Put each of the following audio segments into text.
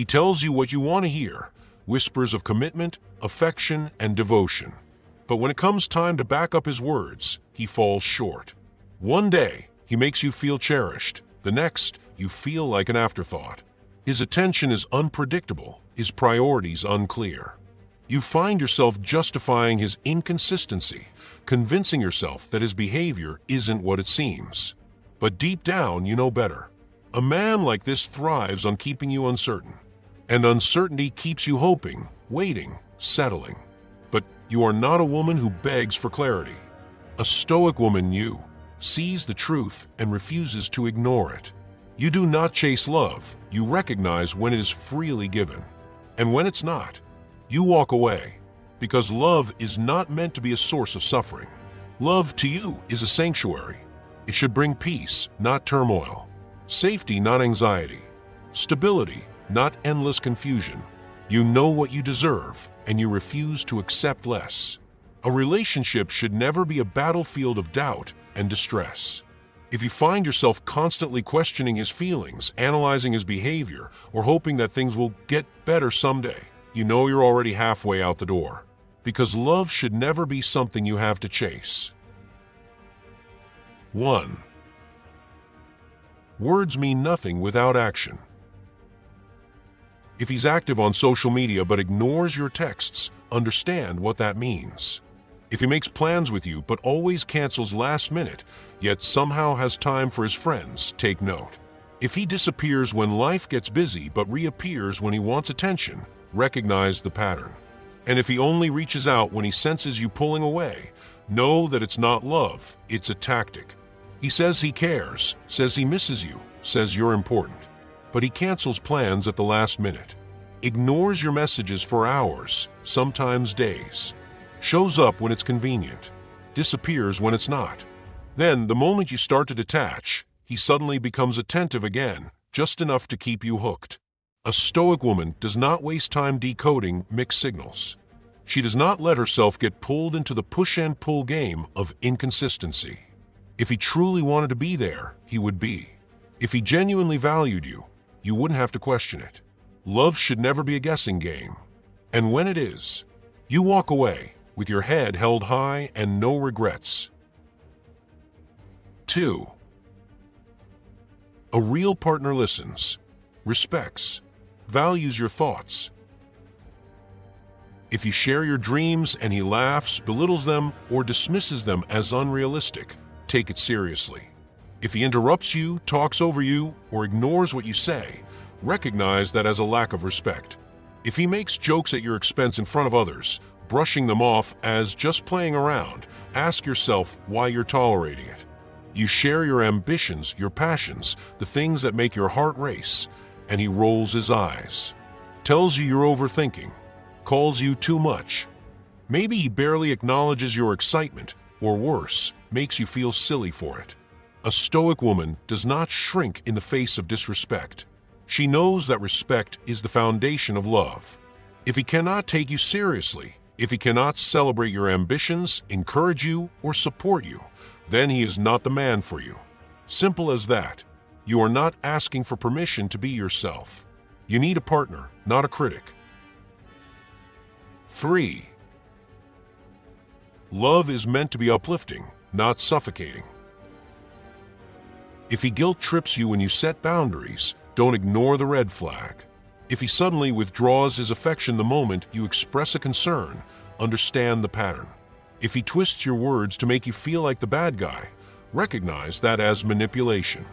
He tells you what you want to hear, whispers of commitment, affection, and devotion. But when it comes time to back up his words, he falls short. One day, he makes you feel cherished. The next, you feel like an afterthought. His attention is unpredictable, his priorities unclear. You find yourself justifying his inconsistency, convincing yourself that his behavior isn't what it seems. But deep down, you know better. A man like this thrives on keeping you uncertain. And uncertainty keeps you hoping, waiting, settling. But you are not a woman who begs for clarity. A Stoic woman, you sees the truth and refuses to ignore it. You do not chase love, you recognize when it is freely given. And when it's not, you walk away, because love is not meant to be a source of suffering. Love to you is a sanctuary. It should bring peace, not turmoil. Safety, not anxiety. Stability, not endless confusion. You know what you deserve, and you refuse to accept less. A relationship should never be a battlefield of doubt and distress. If you find yourself constantly questioning his feelings, analyzing his behavior, or hoping that things will get better someday, you know you're already halfway out the door. Because love should never be something you have to chase. 1. Words mean nothing without action. If he's active on social media but ignores your texts, understand what that means. If he makes plans with you but always cancels last minute, yet somehow has time for his friends, take note. If he disappears when life gets busy but reappears when he wants attention, recognize the pattern. And if he only reaches out when he senses you pulling away, know that it's not love, it's a tactic. He says he cares, says he misses you, says you're important. But he cancels plans at the last minute. Ignores your messages for hours, sometimes days. Shows up when it's convenient. Disappears when it's not. Then, the moment you start to detach, he suddenly becomes attentive again, just enough to keep you hooked. A Stoic woman does not waste time decoding mixed signals. She does not let herself get pulled into the push and pull game of inconsistency. If he truly wanted to be there, he would be. If he genuinely valued you, you wouldn't have to question it. Love should never be a guessing game. And when it is, you walk away with your head held high and no regrets. 2. A real partner listens, respects, values your thoughts. If you share your dreams and he laughs, belittles them, or dismisses them as unrealistic, take it seriously. If he interrupts you, talks over you, or ignores what you say, recognize that as a lack of respect. If he makes jokes at your expense in front of others, brushing them off as just playing around, ask yourself why you're tolerating it. You share your ambitions, your passions, the things that make your heart race, and he rolls his eyes. Tells you you're overthinking, calls you too much. Maybe he barely acknowledges your excitement, or worse, makes you feel silly for it. A Stoic woman does not shrink in the face of disrespect. She knows that respect is the foundation of love. If he cannot take you seriously, if he cannot celebrate your ambitions, encourage you, or support you, then he is not the man for you. Simple as that. You are not asking for permission to be yourself. You need a partner, not a critic. 3. Love is meant to be uplifting, not suffocating. If he guilt trips you when you set boundaries, don't ignore the red flag. If he suddenly withdraws his affection the moment you express a concern, understand the pattern. If he twists your words to make you feel like the bad guy, recognize that as manipulation.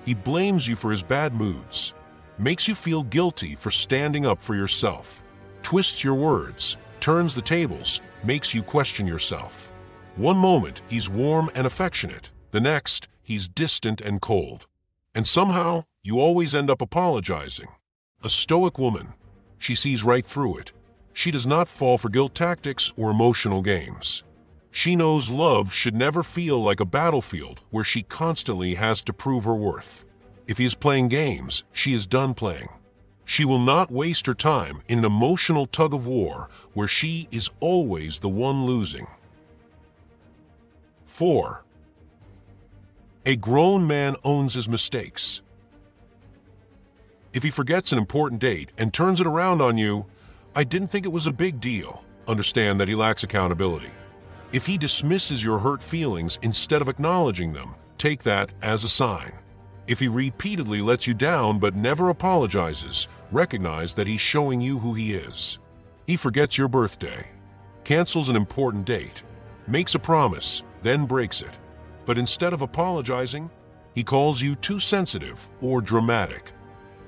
He blames you for his bad moods, makes you feel guilty for standing up for yourself, twists your words, turns the tables, makes you question yourself. One moment he's warm and affectionate, the next he's distant and cold. And somehow you always end up apologizing. A Stoic woman, she sees right through it. She does not fall for guilt tactics or emotional games. She knows love should never feel like a battlefield where she constantly has to prove her worth. If he is playing games, she is done playing. She will not waste her time in an emotional tug-of-war where she is always the one losing. 4. A grown man owns his mistakes. If he forgets an important date and turns it around on you, I didn't think it was a big deal. Understand that he lacks accountability. If he dismisses your hurt feelings instead of acknowledging them, take that as a sign. If he repeatedly lets you down but never apologizes, recognize that he's showing you who he is. He forgets your birthday, cancels an important date, makes a promise, then breaks it. But instead of apologizing, he calls you too sensitive or dramatic.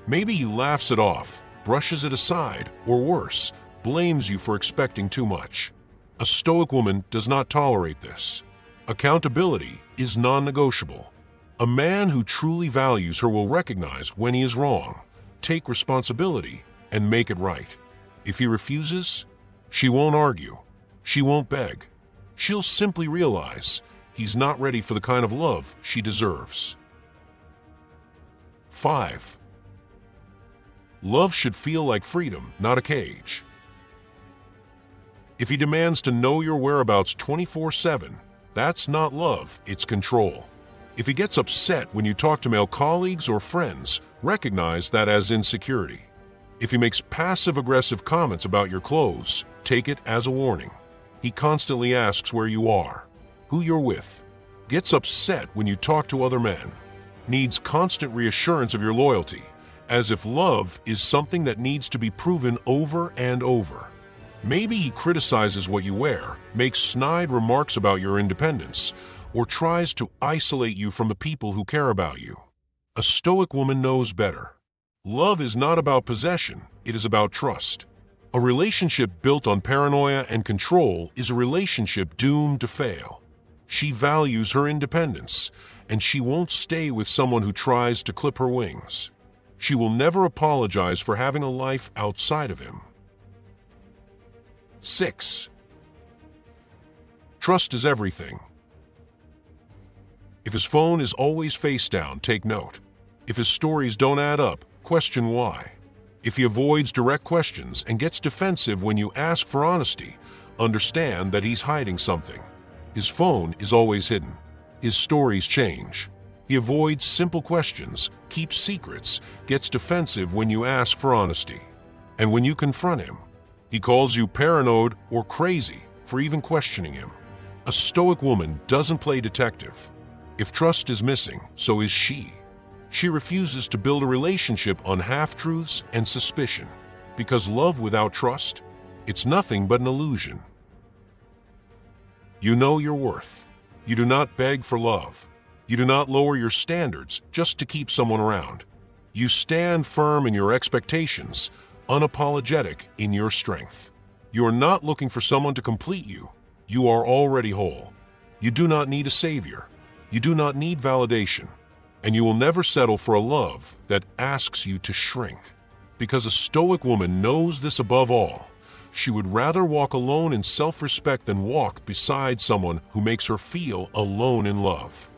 Maybe he laughs it off, brushes it aside, or worse, blames you for expecting too much. A Stoic woman does not tolerate this. Accountability is non-negotiable. A man who truly values her will recognize when he is wrong, take responsibility, and make it right. If he refuses, she won't argue. She won't beg. She'll simply realize he's not ready for the kind of love she deserves. 5. Love should feel like freedom, not a cage. If he demands to know your whereabouts 24/7, that's not love, it's control. If he gets upset when you talk to male colleagues or friends, recognize that as insecurity. If he makes passive-aggressive comments about your clothes, take it as a warning. He constantly asks where you are, who you're with, gets upset when you talk to other men, needs constant reassurance of your loyalty, as if love is something that needs to be proven over and over. Maybe he criticizes what you wear, makes snide remarks about your independence, or tries to isolate you from the people who care about you. A Stoic woman knows better. Love is not about possession, it is about trust. A relationship built on paranoia and control is a relationship doomed to fail. She values her independence, and she won't stay with someone who tries to clip her wings. She will never apologize for having a life outside of him. 6. Trust is everything. If his phone is always face down, take note. If his stories don't add up, question why. If he avoids direct questions and gets defensive when you ask for honesty, understand that he's hiding something. His phone is always hidden. His stories change. He avoids simple questions, keeps secrets, gets defensive when you ask for honesty. And when you confront him, he calls you paranoid or crazy for even questioning him. A Stoic woman doesn't play detective. If trust is missing, so is she. She refuses to build a relationship on half-truths and suspicion, because love without trust, it's nothing but an illusion. You know your worth. You do not beg for love. You do not lower your standards just to keep someone around. You stand firm in your expectations, unapologetic in your strength. You are not looking for someone to complete you. You are already whole. You do not need a savior. You do not need validation. And you will never settle for a love that asks you to shrink. Because a Stoic woman knows this above all. She would rather walk alone in self-respect than walk beside someone who makes her feel alone in love.